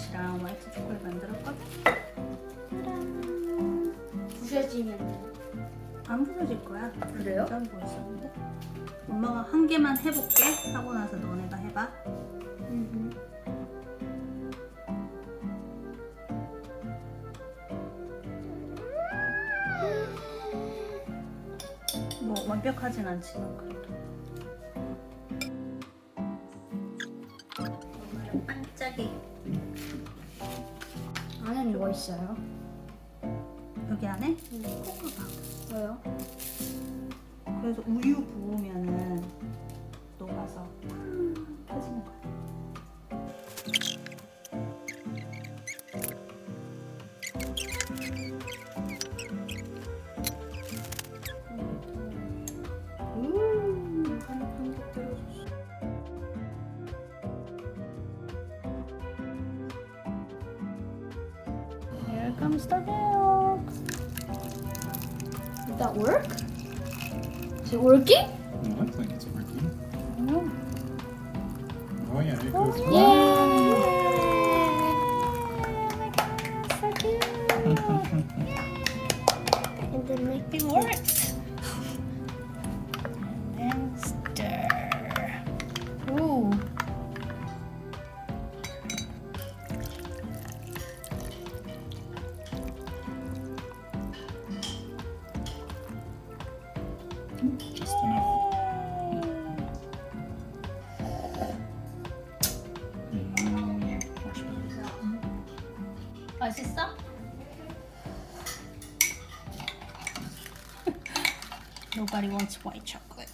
초콜릿이랑 화이트 초콜릿 만들었거든? 부셔지면 안 부서질 거야. 그래요? 하고 있었는데. 엄마가 한 개만 해볼게. 하고 나서 너네가 해봐. 뭐 완벽하진 않지만 그래도. 오늘은 반짝이. 안에는 뭐 있어요? 여기 안에 코코가. 뭐요? 그래서 우유 부으면은 녹아서 팡 터지는 거야. 한개 떨어졌어. Here comes the milk. Did that work? Is it working? It looks like it's working. 음. Oh yeah, it goes. So cute. And then make It worked. And then stir. Ooh. Just enough. Marshmallows. 맛있어? Nobody wants white chocolate.